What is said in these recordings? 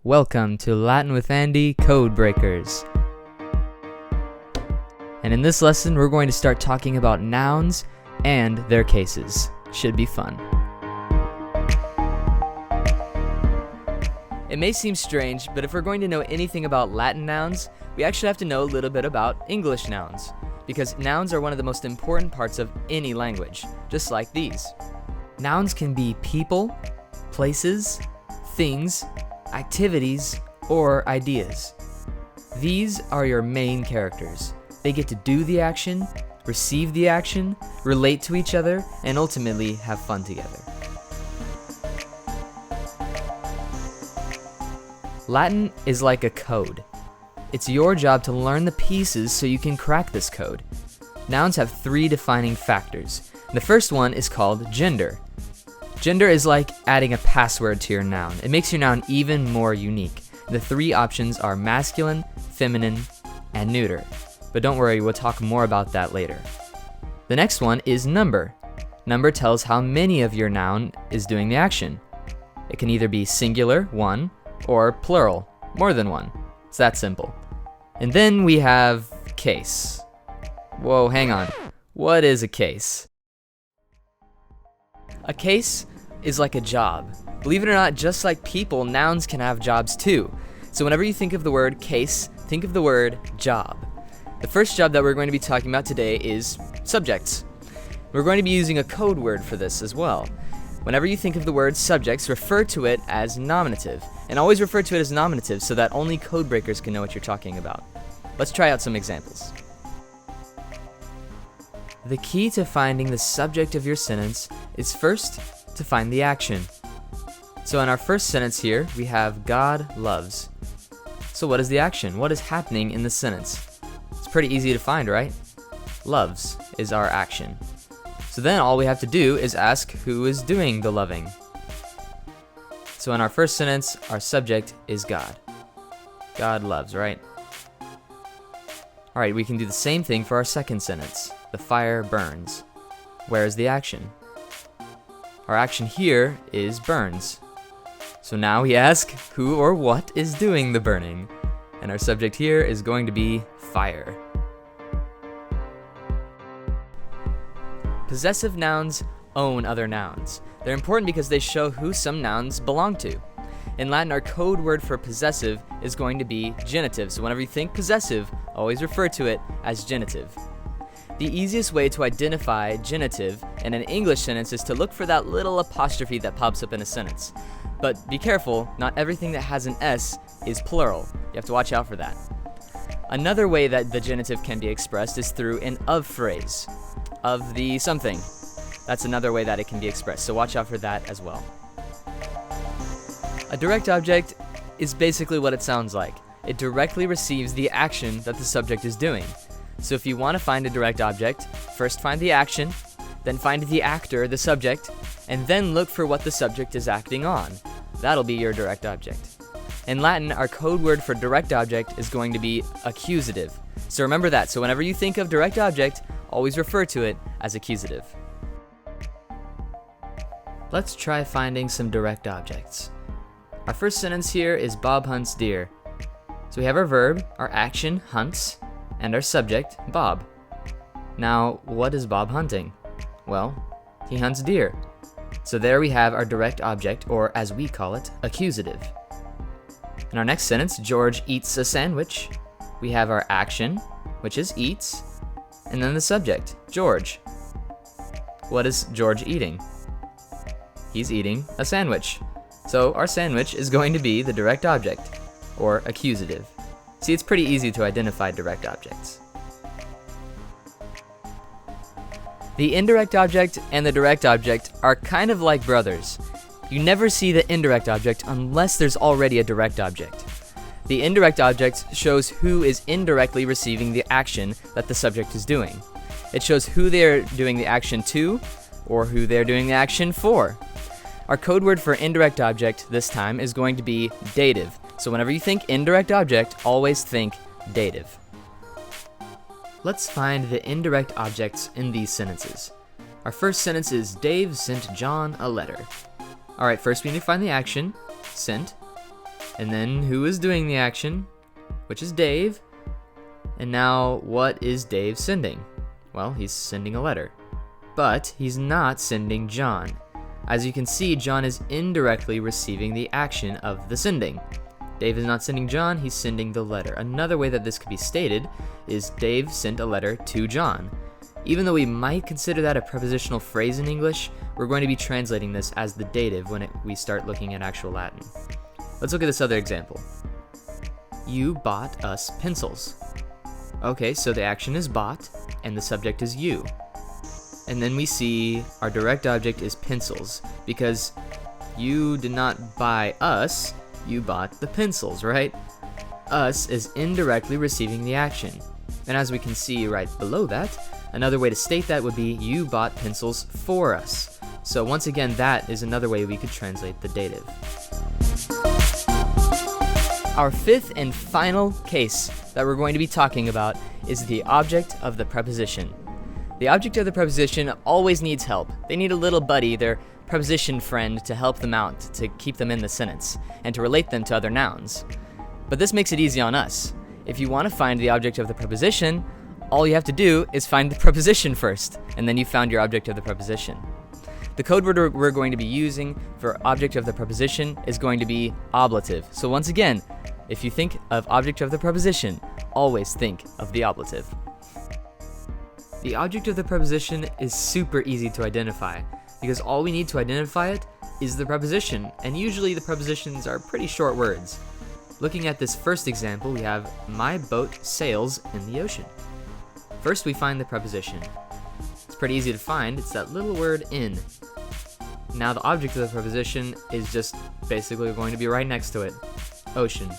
Welcome to Latin with Andy Code Breakers. And in this lesson, we're going to start talking about nouns and their cases. Should be fun. It may seem strange, but if we're going to know anything about Latin nouns, we actually have to know a little bit about English nouns, because nouns are one of the most important parts of any language, just like these. Nouns can be people, places, things, activities, or ideas. These are your main characters. They get to do the action, receive the action, relate to each other, and ultimately have fun together. Latin is like a code. It's your job to learn the pieces so you can crack this code. Nouns have three defining factors. The first one is called gender. Gender is like adding a password to your noun. It makes your noun even more unique. The three options are masculine, feminine, and neuter. But don't worry, we'll talk more about that later. The next one is number. Number tells how many of your noun is doing the action. It can either be singular, one, or plural, more than one. It's that simple. And then we have case. Whoa, hang on. What is a case? A case is like a job. Believe it or not, just like people, nouns can have jobs too. So whenever you think of the word case, think of the word job. The first job that we're going to be talking about today is subjects. We're going to be using a code word for this as well. Whenever you think of the word subjects, refer to it as nominative. And always refer to it as nominative so that only code breakers can know what you're talking about. Let's try out some examples. The key to finding the subject of your sentence is first to find the action. So in our first sentence here, we have God loves. So what is the action? What is happening in the sentence? It's pretty easy to find, right? Loves is our action. So then all we have to do is ask who is doing the loving. So in our first sentence, our subject is God. God loves, right? Alright, we can do the same thing for our second sentence. The fire burns. Where is the action? Our action here is burns. So now we ask who or what is doing the burning. And our subject here is going to be fire. Possessive nouns own other nouns. They're important because they show who some nouns belong to. In Latin, our code word for possessive is going to be genitive. So whenever you think possessive, always refer to it as genitive. The easiest way to identify genitive in an English sentence is to look for that little apostrophe that pops up in a sentence. But be careful, not everything that has an S is plural. You have to watch out for that. Another way that the genitive can be expressed is through an of phrase. Of the something. That's another way that it can be expressed, so watch out for that as well. A direct object is basically what it sounds like. It directly receives the action that the subject is doing. So if you want to find a direct object, first find the action, then find the actor, the subject, and then look for what the subject is acting on. That'll be your direct object. In Latin, our code word for direct object is going to be accusative. So remember that. So whenever you think of direct object, always refer to it as accusative. Let's try finding some direct objects. Our first sentence here is Bob hunts deer. So we have our verb, our action, hunts, and our subject, Bob. Now, what is Bob hunting? Well, he hunts deer. So there we have our direct object, or as we call it, accusative. In our next sentence, George eats a sandwich. We have our action, which is eats, and then the subject, George. What is George eating? He's eating a sandwich. So our sandwich is going to be the direct object, or accusative. See, it's pretty easy to identify direct objects. The indirect object and the direct object are kind of like brothers. You never see the indirect object unless there's already a direct object. The indirect object shows who is indirectly receiving the action that the subject is doing. It shows who they're doing the action to, or who they're doing the action for. Our code word for indirect object this time is going to be dative. So whenever you think indirect object, always think dative. Let's find the indirect objects in these sentences. Our first sentence is Dave sent John a letter. Alright, first we need to find the action, sent. And then who is doing the action? Which is Dave. And now what is Dave sending? Well, he's sending a letter. But he's not sending John. As you can see, John is indirectly receiving the action of the sending. Dave is not sending John, he's sending the letter. Another way that this could be stated is Dave sent a letter to John. Even though we might consider that a prepositional phrase in English, we're going to be translating this as the dative when we start looking at actual Latin. Let's look at this other example. You bought us pencils. Okay, so the action is bought, and the subject is you. And then we see our direct object is pencils, because you did not buy us, you bought the pencils, right? Us is indirectly receiving the action. And as we can see right below that, another way to state that would be you bought pencils for us. So once again, that is another way we could translate the dative. Our fifth and final case that we're going to be talking about is the object of the preposition. The object of the preposition always needs help. They need a little buddy, their preposition friend, to help them out, to keep them in the sentence, and to relate them to other nouns. But this makes it easy on us. If you want to find the object of the preposition, all you have to do is find the preposition first, and then you found your object of the preposition. The code word we're going to be using for object of the preposition is going to be ablative. So once again, if you think of object of the preposition, always think of the ablative. The object of the preposition is super easy to identify because all we need to identify it is the preposition, and usually the prepositions are pretty short words. Looking at this first example, we have my boat sails in the ocean. First we find the preposition. It's pretty easy to find, it's that little word in. Now the object of the preposition is just basically going to be right next to it. Ocean.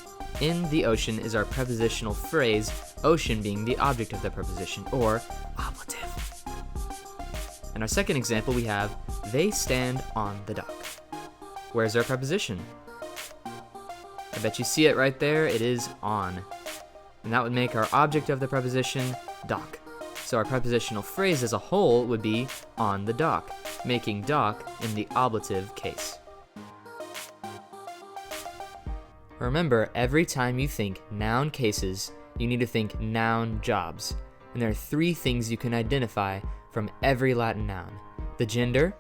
In the ocean is our prepositional phrase, ocean being the object of the preposition, or ablative. In our second example, we have they stand on the dock. Where's our preposition? I bet you see it right there, it is on. And that would make our object of the preposition dock. So our prepositional phrase as a whole would be on the dock, making dock in the ablative case. Remember, every time you think noun cases, you need to think noun jobs. And there are three things you can identify from every Latin noun. The gender,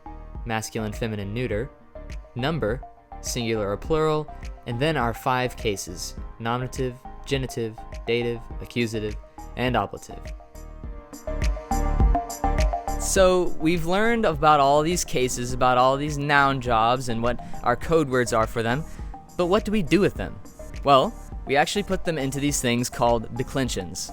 masculine, feminine, neuter, number, singular or plural, and then our five cases, nominative, genitive, dative, accusative, and ablative. So we've learned about all these cases, about all these noun jobs and what our code words are for them. But what do we do with them? Well, we actually put them into these things called declensions.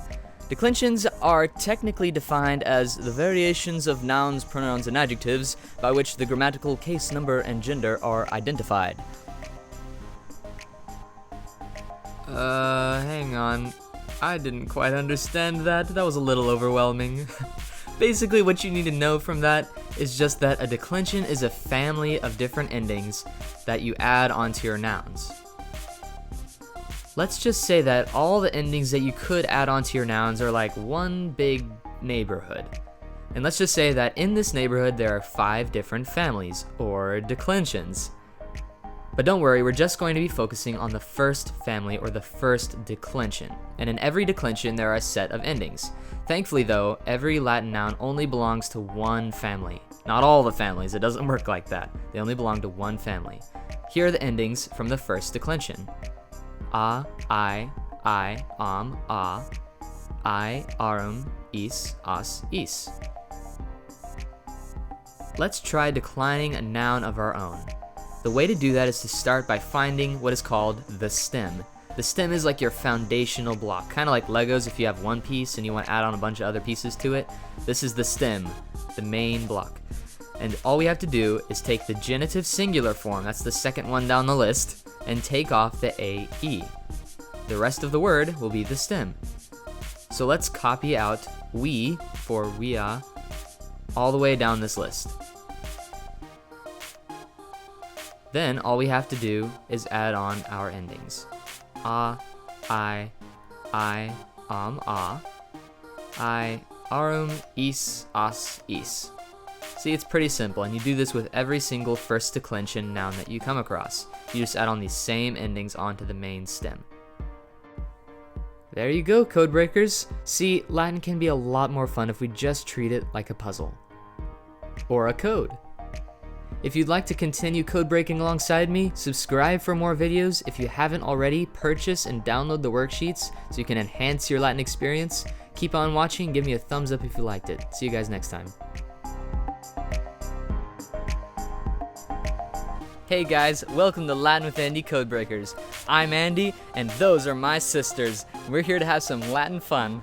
Declensions are technically defined as the variations of nouns, pronouns, and adjectives by which the grammatical case number and gender are identified. Hang on. I didn't quite understand that. That was a little overwhelming. Basically, what you need to know from that is just that a declension is a family of different endings that you add onto your nouns. Let's just say that all the endings that you could add onto your nouns are like one big neighborhood. And let's just say that in this neighborhood there are 5 different families, or declensions. But don't worry, we're just going to be focusing on the first family, or the first declension. And in every declension there are a set of endings. Thankfully though, every Latin noun only belongs to one family. Not all the families, it doesn't work like that. They only belong to one family. Here are the endings from the first declension. A, I, a, arum, is, as, is. Let's try declining a noun of our own. The way to do that is to start by finding what is called the stem. The stem is like your foundational block, kind of like Legos. If you have one piece and you want to add on a bunch of other pieces to it, this is the stem, the main block. And all we have to do is take the genitive singular form, that's the second one down the list, and take off the AE. The rest of the word will be the stem. So let's copy out we for we are all the way down this list. Then all we have to do is add on our endings. A, I, a, arum, is, as, is. See, it's pretty simple, and you do this with every single first declension noun that you come across. You just add on these same endings onto the main stem. There you go, code breakers. See, Latin can be a lot more fun if we just treat it like a puzzle. Or a code. If you'd like to continue code breaking alongside me, subscribe for more videos. If you haven't already, purchase and download the worksheets so you can enhance your Latin experience. Keep on watching, give me a thumbs up if you liked it. See you guys next time. Hey guys, welcome to Latin with Andy Codebreakers. I'm Andy, and those are my sisters. We're here to have some Latin fun.